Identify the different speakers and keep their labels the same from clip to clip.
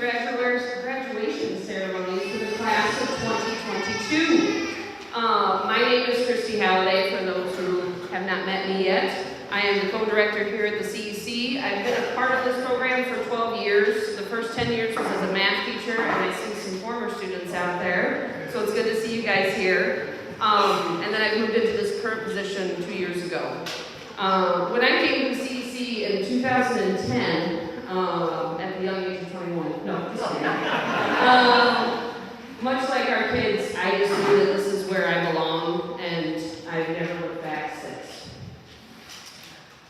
Speaker 1: Graduation ceremony for the class of 2022. My name is Christy Halliday, for those who have not met me yet. I am the co-director here at the CEC. I've been a part of this program for 12 years. The first 10 years was as a math teacher, and I see some former students out there, so it's good to see you guys here. And then I moved into this current position 2 years ago. When I came to the CEC in 2010, at the young age of 21. No, just kidding. Much like our kids, I just knew that this is where I belong, and I've never looked back since.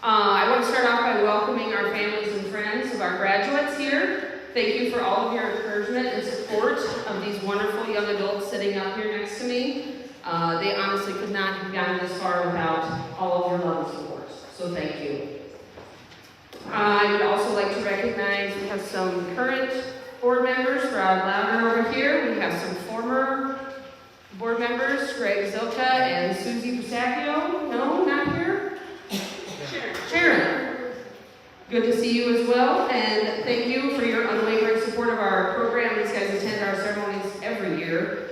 Speaker 1: I want to start off by welcoming our families and friends of our graduates here. Thank you for all of your encouragement and support of these wonderful young adults sitting up here next to me. They honestly could not have gotten this far without all of your love and support, so thank you. I would also like to recognize we have some current board members, Rod Louder over here. We have some former board members, Greg Zilka and Susie Pasacchio. No, not here? Sharon. Good to see you as well, and thank you for your unwavering support of our program. These guys attend our ceremonies every year.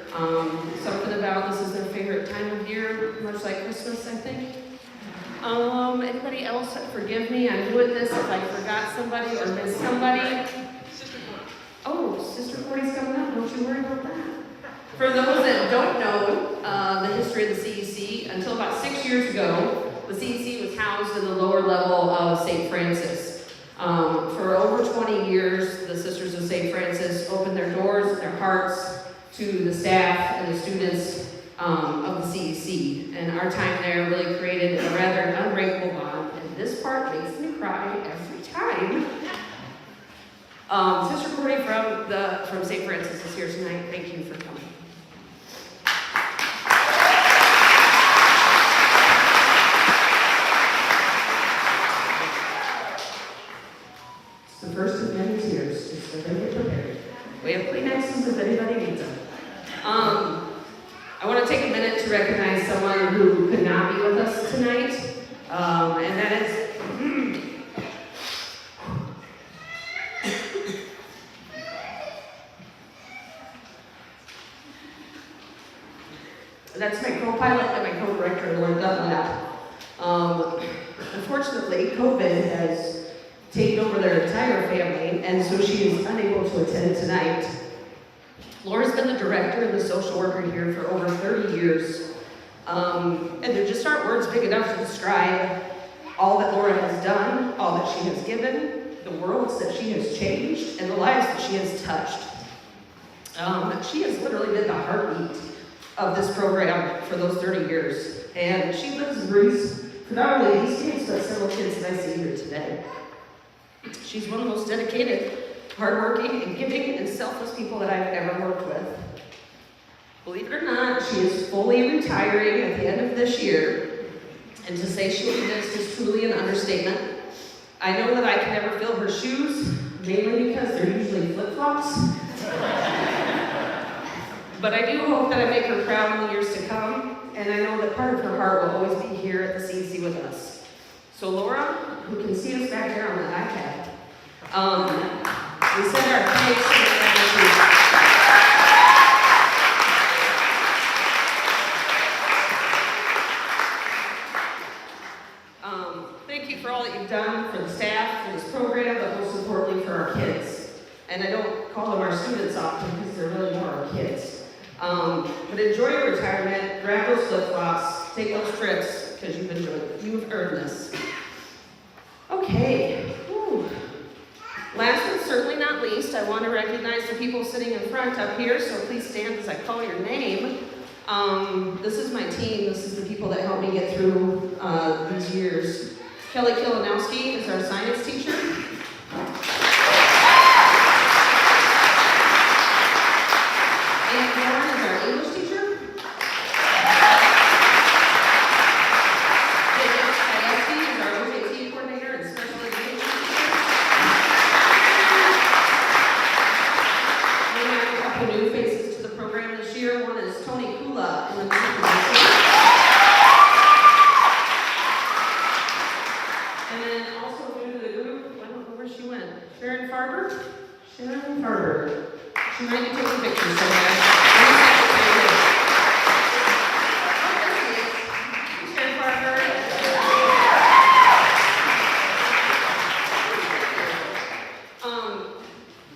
Speaker 1: Something about this is their favorite time of year, much like Christmas, I think. Anybody else forgive me? I'm new at this. If I forgot somebody or missed somebody.
Speaker 2: Sister Court.
Speaker 1: Oh, Sister Court's coming up. Don't you worry about that. For those that don't know the history of the CEC, until about 6 years ago, the CEC was housed in the lower level of St. Francis. For over 20 years, the Sisters of St. Francis opened their doors and their hearts to the staff and the students of the CEC, and our time there really created a rather unbreakable bond, and this part makes me cry every time. Sister Cordy from St. Francis is here tonight. Thank you for coming. It's the first of many tears, just so they get prepared. We have Kleenexes if anybody needs them. I want to take a minute to recognize someone who could not be with us tonight, and that is that's my co-pilot and my co-director, Lauren Dunlap. Unfortunately, COVID has taken over their entire family, and so she is unable to attend tonight. Laura's been the director and the social worker here for over 30 years. And there just aren't words big enough to describe all that Laura has done, all that she has given, the worlds that she has changed, and the lives that she has touched. She has literally been the heartbeat of this program for those 30 years. And she lives and breathes for not only these kids, but several kids that I see here today. She's one of the most dedicated, hardworking, and giving, and selfless people that I've ever worked with. Believe it or not, she is fully retiring at the end of this year, and to say she'll be missed is truly an understatement. I know that I can never fill her shoes, mainly because they're usually flip-flops. But I do hope that I make her proud in the years to come, and I know that part of her heart will always be here at the CEC with us. So Laura, who can see us back there on the iPad, we send our thanks to the gratitude. Thank you for all that you've done for the staff, for this program, but most importantly for our kids. And I don't call them our students often because they're really more our kids. But enjoy your retirement, grab those flip-flops, take those trips, because you've earned this. Okay. Whew. Last but certainly not least, I want to recognize the people sitting in front up here, so please stand as I call your name. This is my team. This is the people that helped me get through these years. Kelly Kilinowski is our science teacher. Ann Warren is our English teacher. Jacob Kayevsky is our OJT coordinator and special education teacher. We have a couple new faces to the program this year. One is Tony Kula in the music position. And then also new to the group, I don't know where she went. Sharon Farber. Sharon Carter. She might be taking pictures somewhere. Sharon Carter.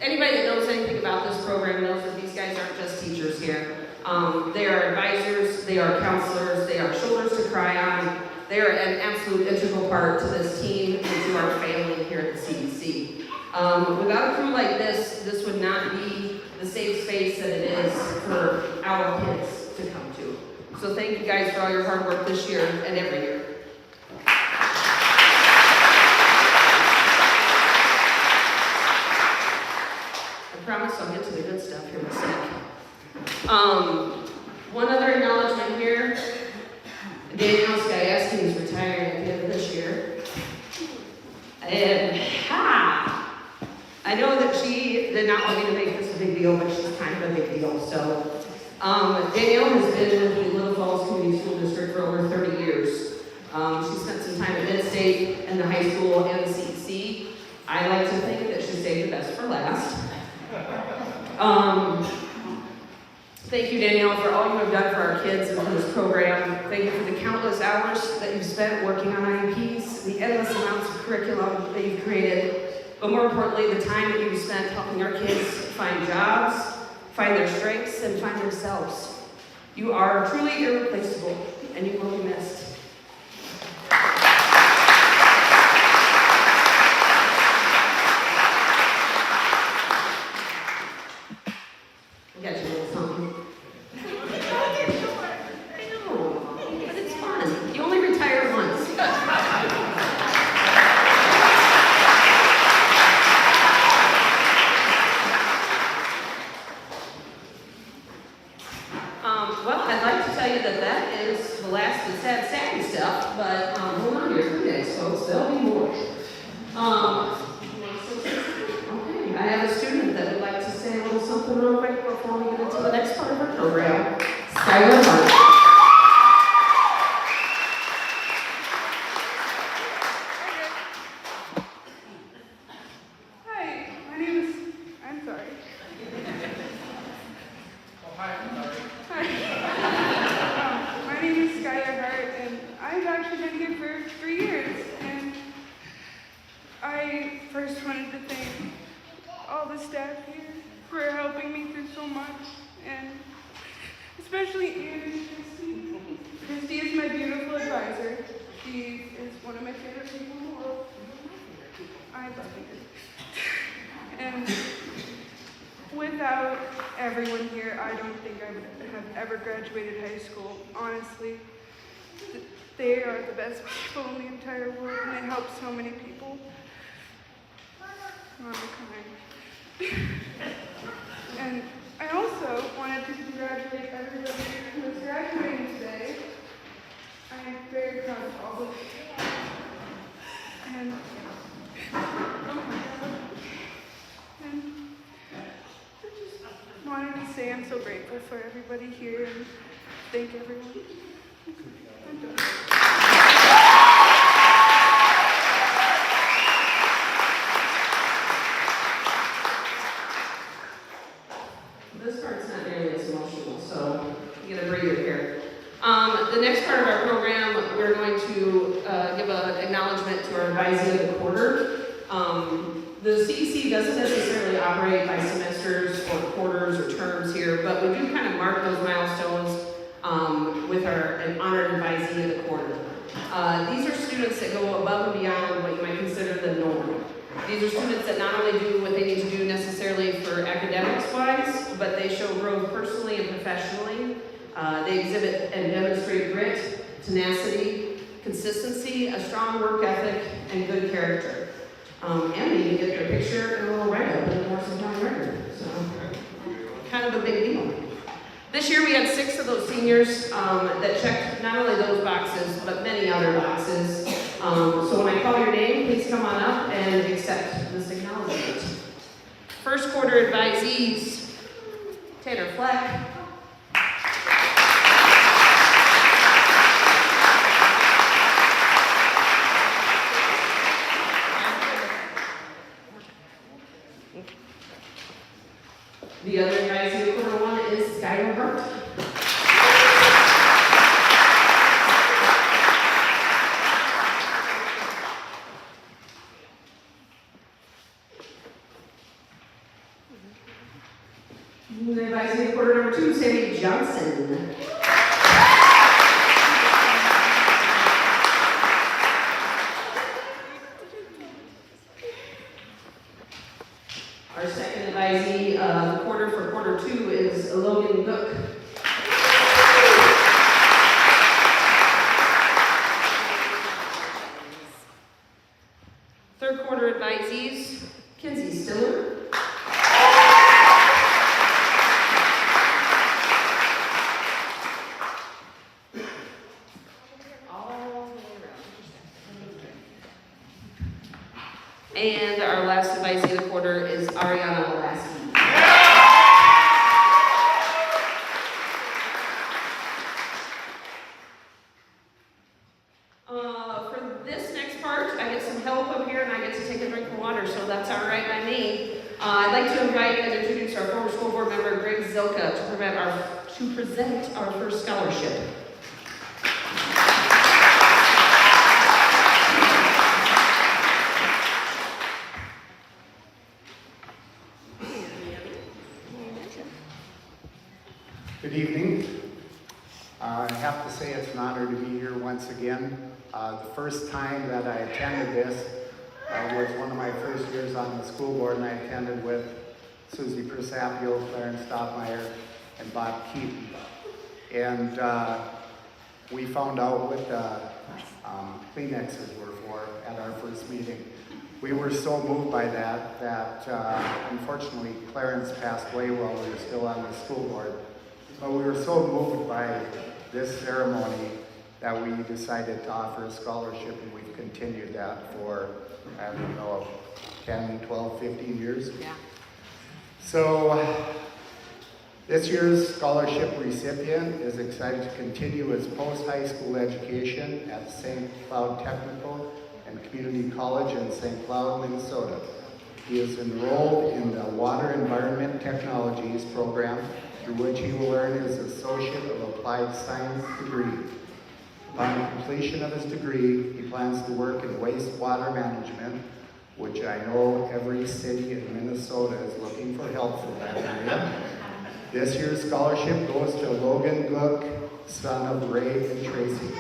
Speaker 1: Anybody that knows anything about this program knows that these guys aren't just teachers here. They are advisors, they are counselors, they are shoulders to cry on. They are an absolute integral part to this team and to our family here at the CEC. Without a crew like this would not be the safe space that it is for our kids to come to. So thank you guys for all your hard work this year and every year. I promise I'll get to the good stuff here in a sec. One other acknowledgement here. Danielle Skyeski is retiring at the end of this year. And I know that she did not want me to make this a big deal, but she's kind of a big deal. So Danielle has been with the Little Falls Community School District for over 30 years. She spent some time at Mid-State and the high school and the CEC. I like to think that she saved the best for last. Thank you, Danielle, for all you have done for our kids and for this program. Thank you for the countless hours that you've spent working on IEPs, the endless amounts of curriculum that you've created, but more importantly, the time that you've spent helping our kids find jobs, find their strengths, and find themselves. You are truly irreplaceable, and you will be missed. Well, I'd like to tell you that is the last of the sad stuff, but hold on here for next, folks. There'll be more. Okay, I have a student that would like to say a little something real quick before we get into the next part of our program. Skylar Hart.
Speaker 2: I first wanted to thank all the staff here for helping me through so much, and especially Anne and Christy. Christy is my beautiful advisor. She is one of my favorite people in the world. I love her. And without everyone here, I don't think I would have ever graduated high school. Honestly, they are the best people in the entire world, and they help so many people. I'm kind. And I also wanted to congratulate everybody who is graduating today. I am very proud of all of you. And oh my God. And I just wanted to say I'm so grateful for everybody here and thank everyone. I'm done.
Speaker 1: This part's not nearly as emotional, so you get a breather here. The next part of our program, we're going to give an acknowledgement to our advisee of the quarter. The CEC doesn't necessarily operate by semesters or quarters or terms here, but we do kind of mark those milestones with an honored advisee of the quarter. These are students that go above and beyond what you might consider the norm. These are students that not only do what they need to do necessarily for academics-wise, but they show growth personally and professionally. They exhibit and demonstrate grit, tenacity, consistency, a strong work ethic, and good character. And they even get their picture and a little write-up in the Morrison County Record. So, kind of a big deal. This year we had 6 of those seniors that checked not only those boxes, but many other boxes. So when I call your name, please come on up and accept this acknowledgement. First quarter advisees, Taylor Fleck. The other advisee of quarter one is Skylar Hart. The advisee of quarter number two, Sammy Johnson. Our second advisee, the quarter for quarter two is Logan Gook. Third quarter advisees, Kinsey Stiller. And our last advisee of the quarter is Ariana Lasky. For this next part, I get some help up here and I get to take a drink of water, so that's all right by me. I'd like to invite and introduce our former school board member, Greg Zilka, to present our first scholarship.
Speaker 3: Good evening. I have to say it's an honor to be here once again. The first time that I attended this was one of my first years on the school board, and I attended with Susie Persapio, Clarence Stoppmeyer, and Bob Keaton. And we found out what Kleenexes were for at our first meeting. We were so moved by that unfortunately Clarence passed away while we were still on the school board. But we were so moved by this ceremony that we decided to offer a scholarship, and we've continued that for, I don't know, 10, 12, 15 years.
Speaker 1: Yeah.
Speaker 3: So this year's scholarship recipient is excited to continue his post-high school education at St. Cloud Technical and Community College in St. Cloud, Minnesota. He is enrolled in the Water Environment Technologies program, through which he will earn his Associate of Applied Science degree. Upon completion of his degree, he plans to work in wastewater management, which I know every city in Minnesota is looking for help for that area. This year's scholarship goes to Logan Gook, son of Ray and Tracy.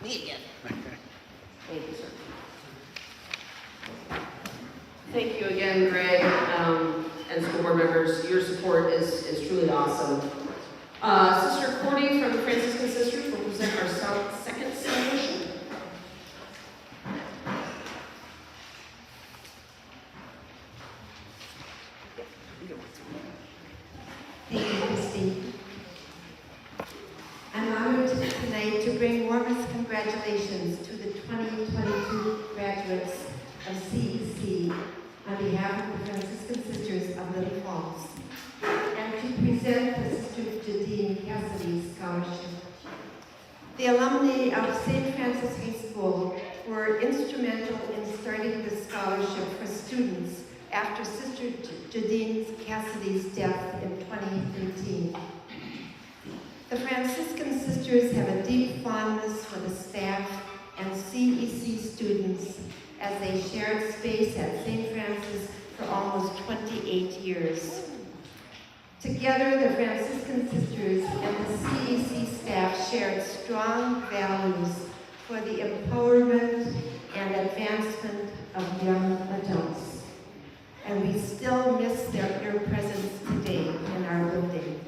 Speaker 1: Me again. Thank you, sir. Thank you again, Greg, and school board members. Your support is truly awesome. Sister Courtney from the Franciscan Sisters will present our second celebration.
Speaker 4: Thank you, Christy. I'm honored tonight to bring warmest congratulations to the 2022 graduates of CEC on behalf of the Franciscan Sisters of Little Falls, and to present the Sister Jadine Cassidy Scholarship. The alumni of St. Francis High School were instrumental in starting the scholarship for students after Sister Jadine Cassidy's death in 2013. The Franciscan Sisters have a deep fondness for the staff and CEC students as they shared space at St. Francis for almost 28 years. Together, the Franciscan Sisters and the CEC staff shared strong values for the empowerment and advancement of young adults. And we still miss their presence today in our building.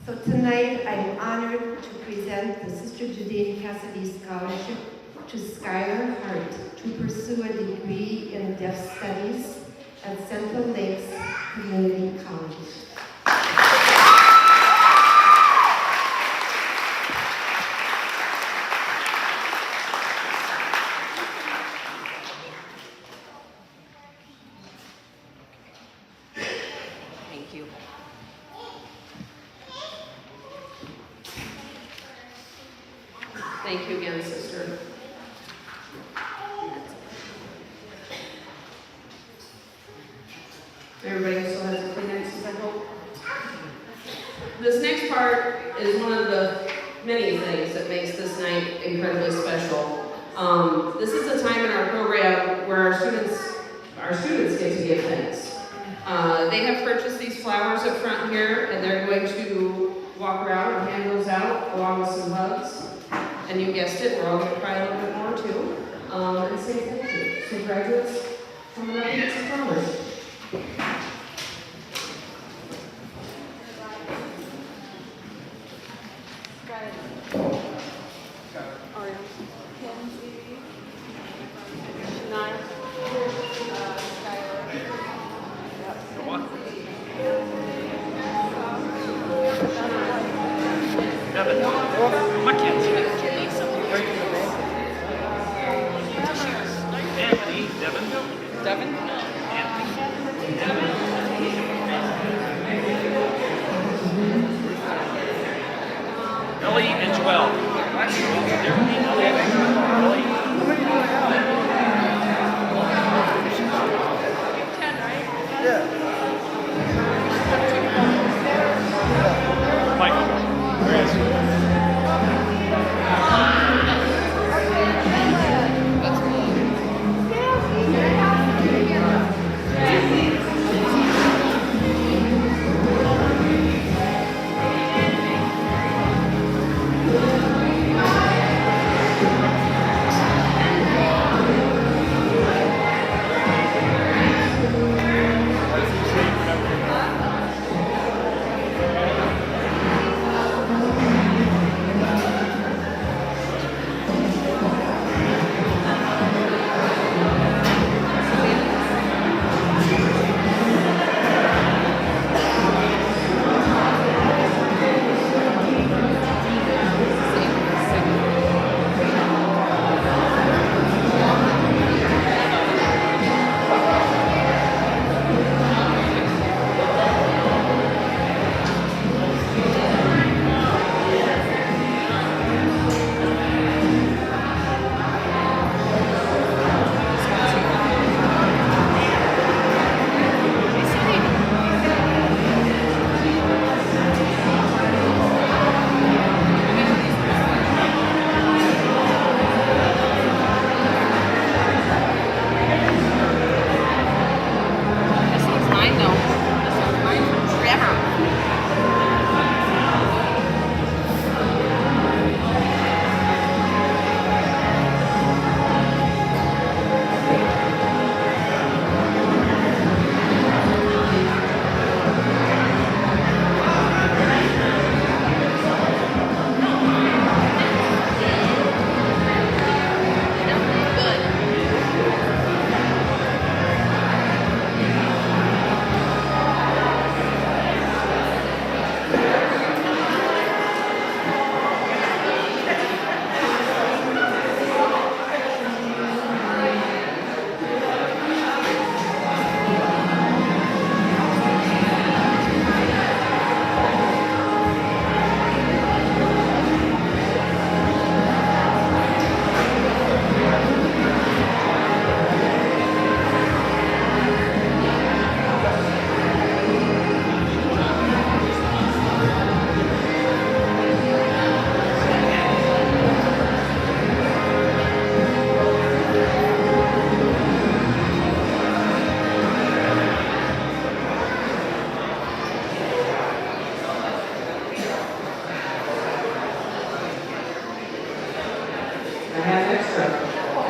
Speaker 4: So tonight, I'm honored to present the Sister Jadine Cassidy Scholarship to Skylar Hart to pursue a degree in Deaf Studies at Central Lakes Community College.
Speaker 1: Thank Thank you. Thank you again, sister. Everybody still has a Kleenex, I hope. This next part is one of the many things that makes this night incredibly special. This is a time in our program where our students get to give thanks. They have purchased these flowers up front here, and they're going to walk around and hand those out along with some hugs. And you guessed it, we're all going to cry a little bit more too. And say thank you. So graduates, coming up and get some flowers.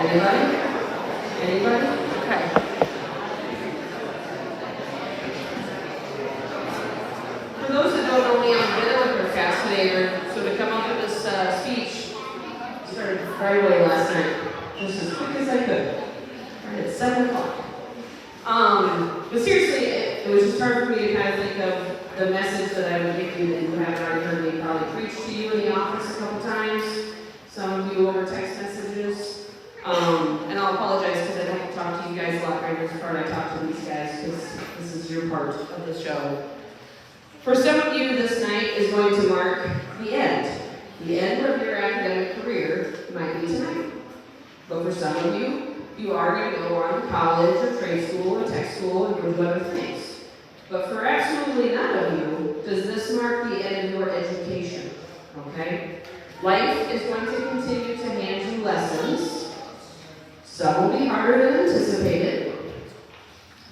Speaker 5: Anybody? Anybody? Okay. For those that don't know me, I'm a bit procrastinator, so to come up with this speech, started right away last night, just as quick as I could, right at 7 o'clock. But seriously, it was just hard for me to kind of think of the message that I would give you that you haven't already heard me probably preach to you in the office a couple times, some of you over text messages. And I'll apologize because I don't talk to you guys a lot during this part. I talk to these guys because this is your part of the show. For some of you, this night is going to mark the end. The end of your academic career might be tonight. But for some of you, you are going to go on to college or trade school or tech school and go do other things. But for absolutely none of you, does this mark the end of your education, okay? Life is going to continue to hand you lessons. Some will be harder than anticipated,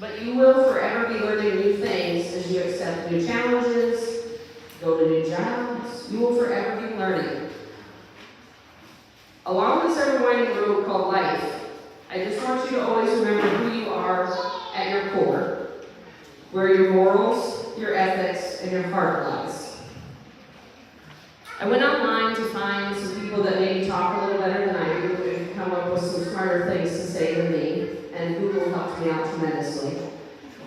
Speaker 5: but you will forever be learning new things as you accept new challenges, go to new jobs. You will forever be learning. Along this ever-winding road called life, I just want you to always remember who you are at your core, where your morals, your ethics, and your heart lies. I went online to find some people that maybe talk a little better than I do and come up with some smarter things to say than me, and Google helped me out tremendously.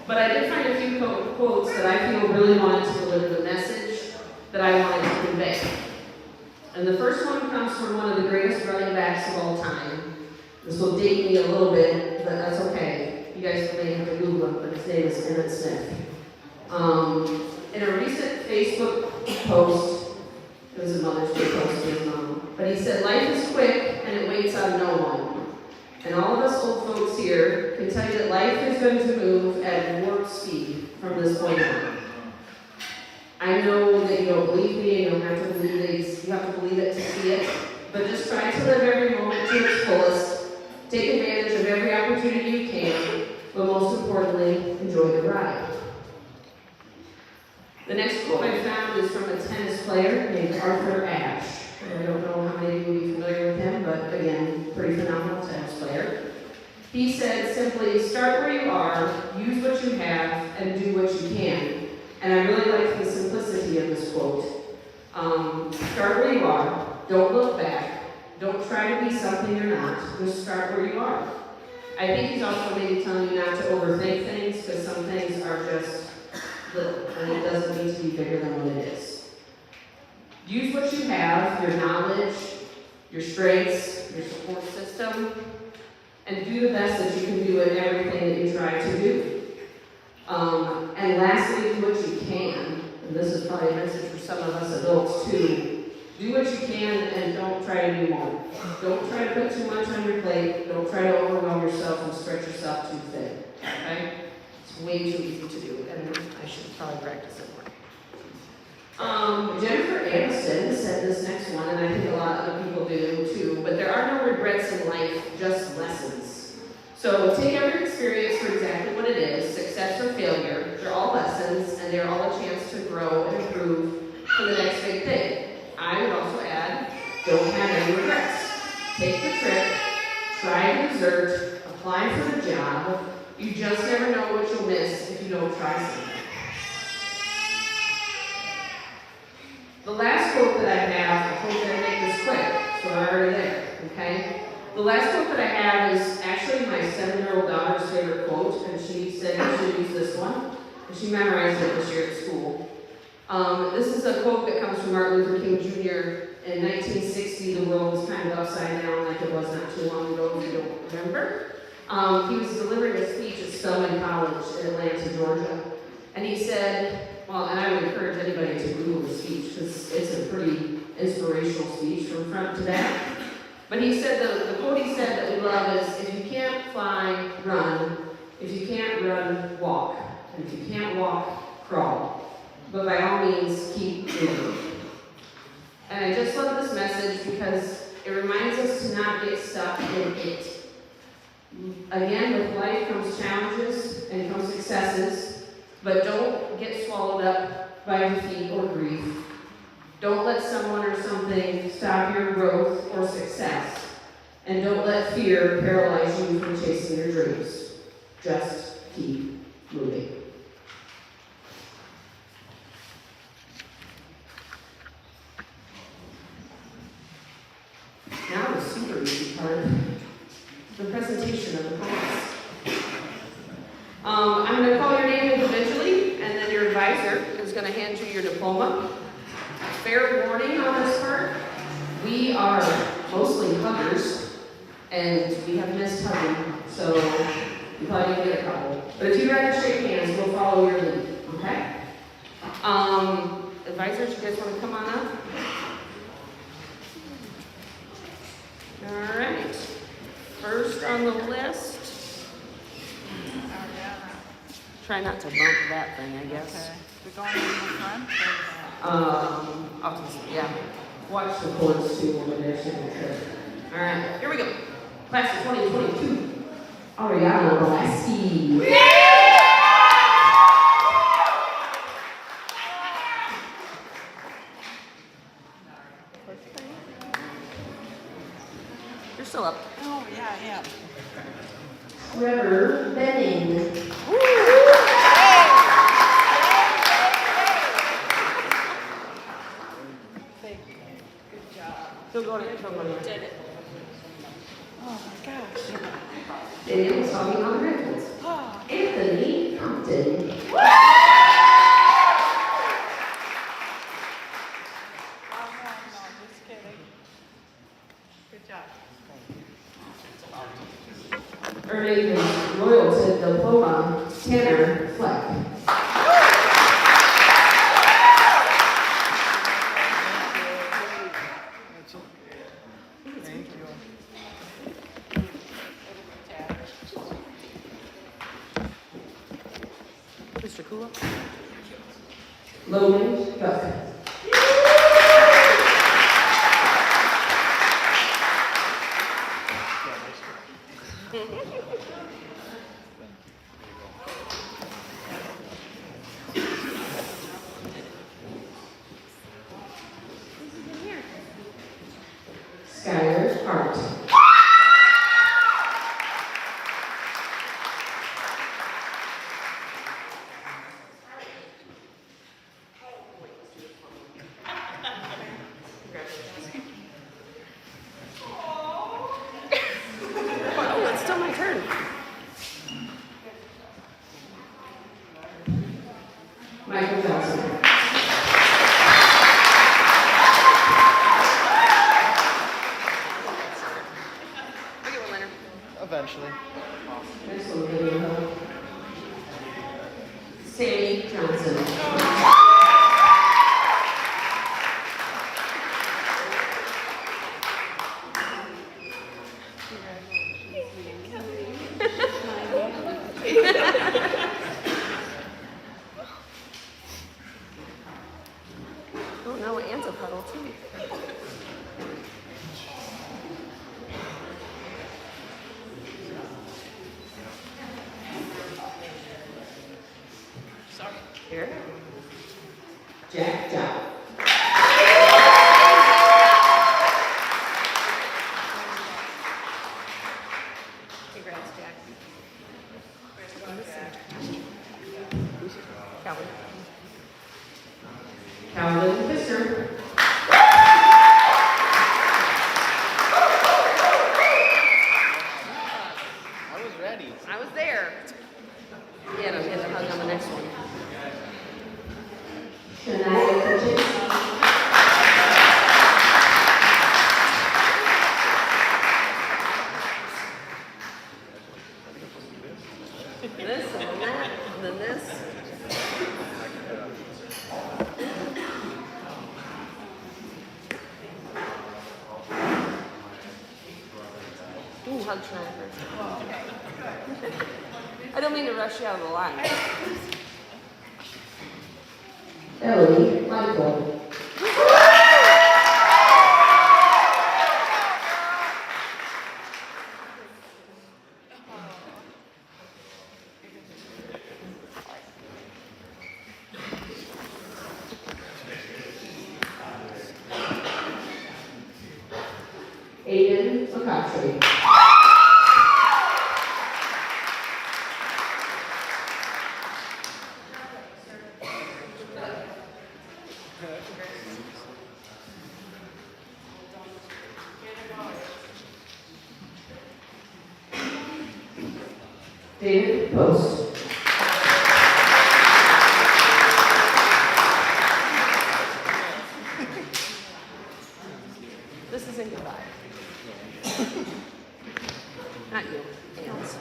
Speaker 5: But I did find a few quotes that I feel really wanted to deliver the message that I wanted to convey. And the first one comes from one of the greatest running backs of all time. This will date me a little bit, but that's okay. You guys may have to Google him, but his name is Emmett Smith. In a recent Facebook post, it was a Mother's Day post to his mom, but he said, "Life is quick and it waits on no one." And all of us old folks here can tell you that life is going to move at warp speed from this point on. I know that you don't believe me, and you have to believe it. You have to believe it to see it. But just try to live every moment to its fullest. Take advantage of every opportunity you can, but most importantly, enjoy the ride. The next quote I found is from a tennis player named Arthur Ashe. I don't know how many of you will be familiar with him, but again, pretty phenomenal tennis player. He said simply, "Start where you are, use what you have, and do what you can." And I really like the simplicity of this quote. Start where you are, don't look back, don't try to be something you're not, just start where you are. I think he's also maybe telling you not to overthink things, because some things are just little, and it doesn't need to be bigger than what it is. Use what you have, your knowledge, your strengths, your support system, and do the best that you can do in everything that you try to do. And lastly, do what you can, and this is probably a message for some of us adults too. Do what you can and don't try to do more. Don't try to put too much on your plate. Don't try to overwhelm yourself and stretch yourself too thin, okay? It's way too easy to do, and I should probably practice it more. Jennifer Aniston said this next one, and I think a lot of other people do too, but there are no regrets in life, just lessons. So take every experience for exactly what it is, success or failure. They're all lessons, and they're all a chance to grow and improve for the next big thing. I would also add, don't have any regrets. Take the trip, try the dessert, apply for the job. You just never know what you'll miss if you don't try something. The last quote that I have, I hope that I make this quick, so I'm already there, okay? The last quote that I have is actually my 7-year-old daughter's favorite quote, and she said you should use this one, and she memorized it this year at school. This is a quote that comes from Martin Luther King Jr. In 1960, the world was kind of upside down like it was not too long ago, if you don't remember. He was delivering a speech at Spelman College in Atlanta, Georgia, and he said, well, and I would encourage anybody to Google the speech, because it's a pretty inspirational speech from front to back. But he said, the quote he said that we love is, if you can't fly, run. If you can't run, walk. And if you can't walk, crawl. But by all means, keep moving. And I just love this message because it reminds us to not get stuck in it. Again, with life comes challenges and comes successes, but don't get swallowed up by defeat or grief. Don't let someone or something stop your growth or success. And don't let fear paralyze you from chasing your dreams. Just keep moving. Now the super easy part, the presentation of the class. I'm going to call your name individually, and then your advisor is going to hand you your diploma. Fair warning on this part, we are mostly huggers, and we have missed hugging, so you probably need to get a couple. But if you'd rather shake hands, we'll follow your lead, okay? Advisors, you guys want to come on up? All right. First on the list. Try not to bump that thing, I guess.
Speaker 6: We're going in the front?
Speaker 5: I'll just, yeah. Watch the boards too over there, so we're sure. All right, here we go. Class of 2022. Ariana Velasquez. You're still up.
Speaker 6: Oh, yeah, yeah.
Speaker 4: Trevor Benning.
Speaker 6: Good job.
Speaker 5: Still going to
Speaker 6: Did it. Oh, my gosh.
Speaker 1: Daniel talking on the records.
Speaker 6: Oh,
Speaker 1: Anthony Compton.
Speaker 6: no, just kidding. Good job.
Speaker 1: Earning his Royalton diploma, Tanner Fleck.
Speaker 3: Thank you.
Speaker 5: Mr. Kula.
Speaker 1: Logan Guck. Skylar Hart.
Speaker 5: Oh, it's still my turn.
Speaker 1: Michael Johnson.
Speaker 5: Look at one, Leonard.
Speaker 7: Eventually.
Speaker 1: Next one, video. Sammy Johnson.
Speaker 5: Oh, no, Anne's a puddle too. Here.
Speaker 1: Jack Jow.
Speaker 5: Congrats, Jack. Calvin.
Speaker 1: Calvin Fisher.
Speaker 7: I was ready.
Speaker 5: I was there. Yeah, I'm getting a hug on the next one.
Speaker 1: Shania Kitchen.
Speaker 5: This and then that, and then this. Ooh, hug Shania first. I don't mean to rush you out of the line.
Speaker 1: Ellie Michael. Aiden McCautry. David Post.
Speaker 5: This isn't goodbye. Not you. Anne's.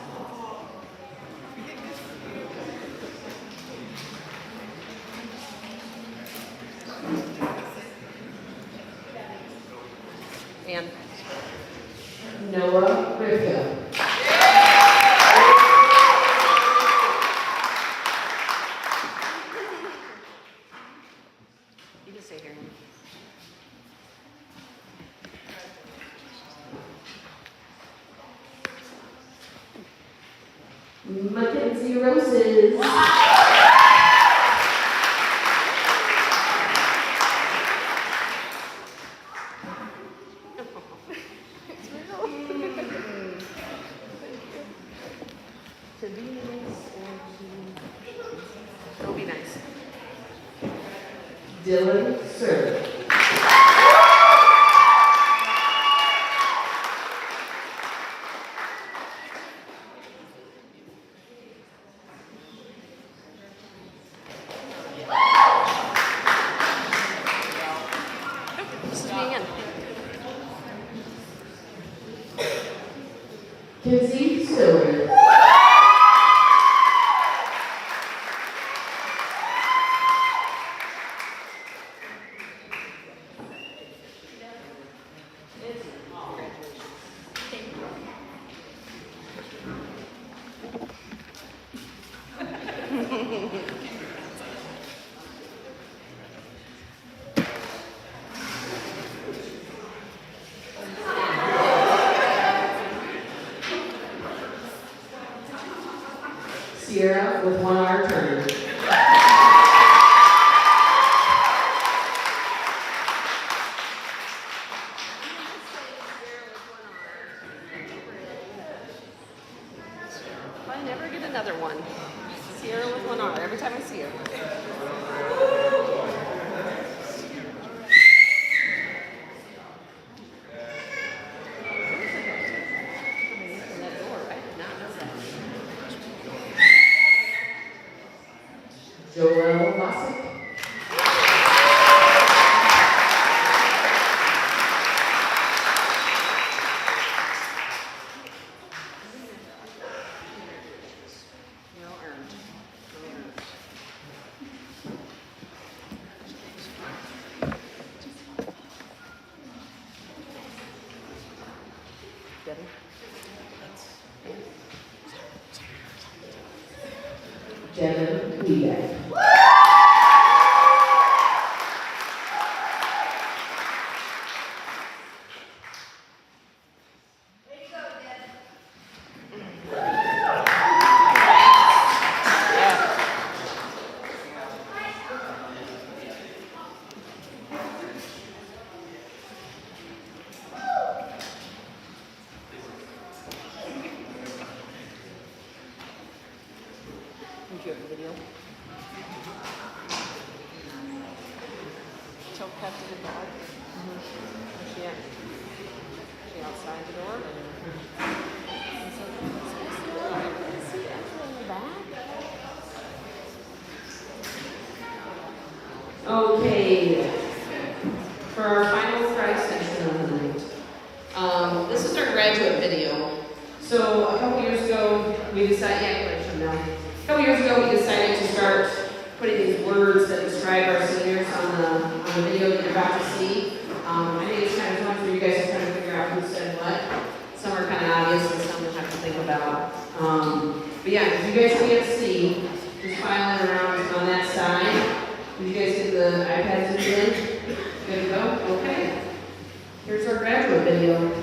Speaker 5: Mackenzie Roses. To be nice or to... Don't be nice. Dylan Sir. This is me again. Kinsey Stiller. Sierra with 1 R Turner. I never get another one. Sierra with 1 R every time I see her. That door, I did not know that. Joel Mossick. Well earned. Debbie? Devin Weebeck. Did you have a video?
Speaker 6: Choke cut to the dog.
Speaker 5: Where's she at? She outside the door? Is he actually in the back? Okay. For our final prize session of the night. This is our graduate video. So a couple years ago, we decided, a couple years ago, we decided to start putting these words that describe our seniors on the video that you're about to see. I think it's kind of fun for you guys to kind of figure out who said what. Some are kind of obvious and some you'll have to think about. But yeah, if you guys can't see, just file it around on that side. Did you guys get the iPads in? Good to go? Okay. Here's our graduate video.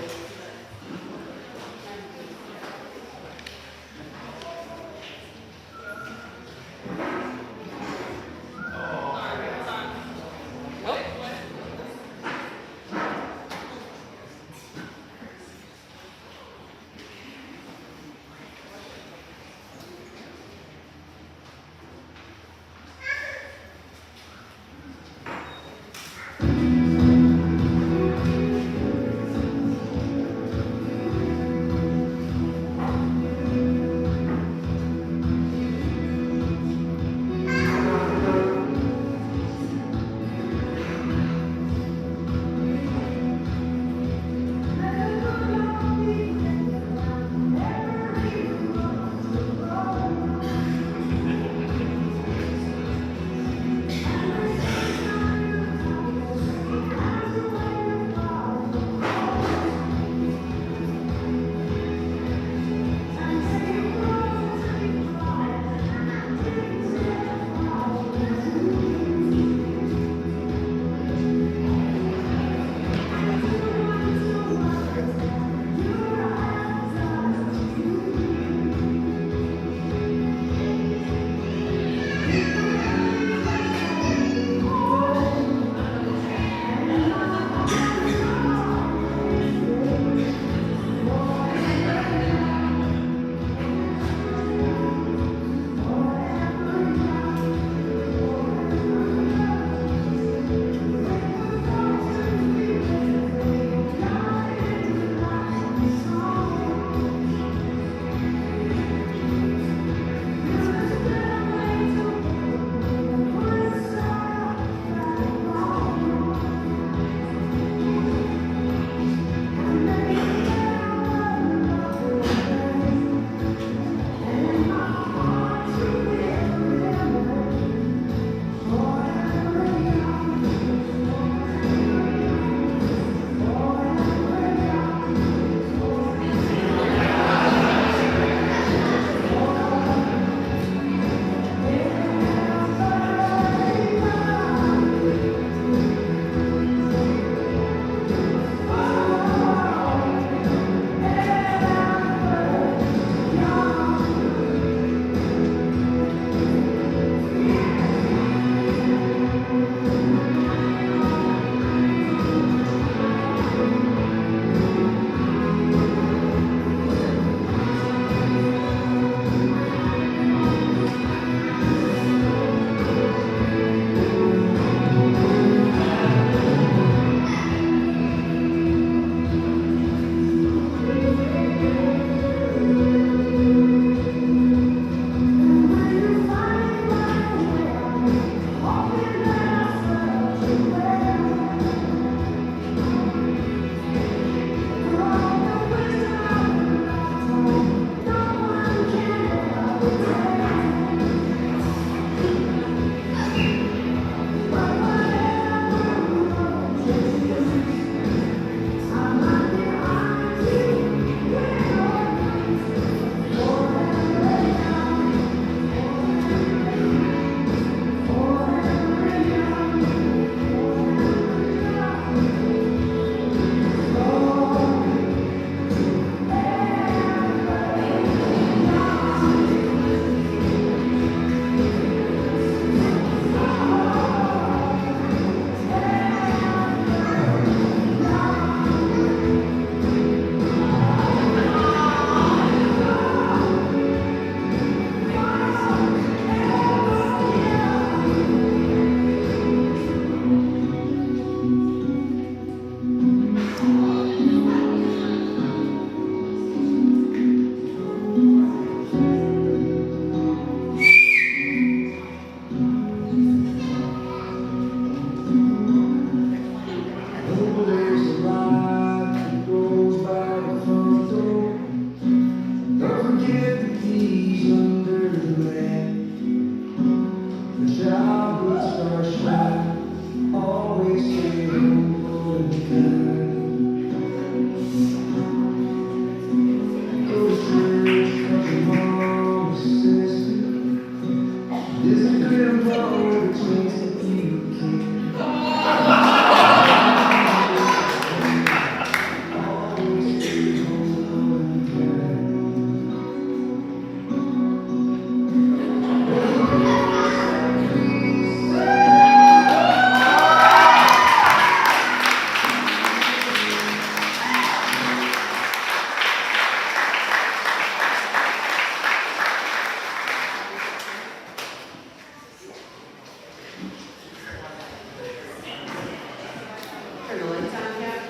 Speaker 5: Turn the lights on, Cap.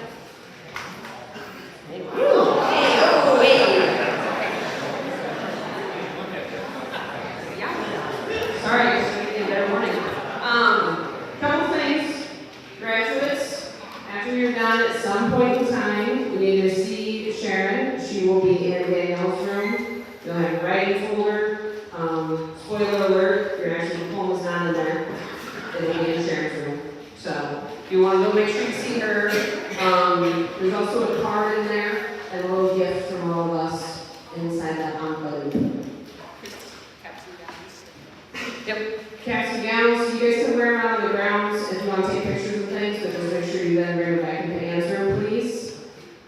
Speaker 5: Thank you. Hey, oh, hey. Yeah. Sorry, I just gonna give you a better warning. Couple things. Graduates, after you're done, at some point in time, you need to see Sharon. She will be in Danielle's room. You'll have a writing folder. Spoiler alert, your actual diploma's not in there. It'll be in Sharon's room. So, if you want to go make sure you see her. There's also a card in there and a little gift from all of us inside that envelope. Yep, caps and gowns. You guys can wear them out on the grounds if you want to take pictures of things, but just make sure you then bring them back into Anne's room, please.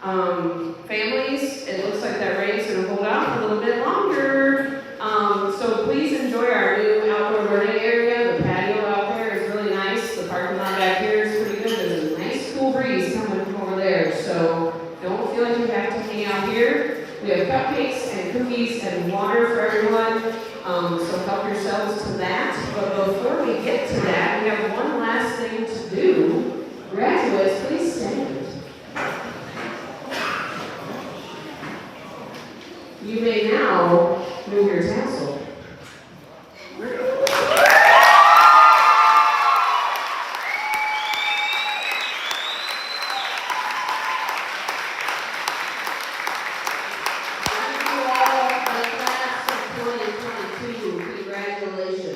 Speaker 5: Families, it looks like that rain's going to hold out for a little bit longer. So please enjoy our new outdoor learning area. The patio out there is really nice. The parking lot back here is pretty good. There's a nice cool breeze coming from over there. So don't feel like you have to hang out here. We have cupcakes and cookies and water for everyone. So help yourselves to that. But before we get to that, we have one last thing to do. Graduates, please stand. You may now move your tassel. Congratulations.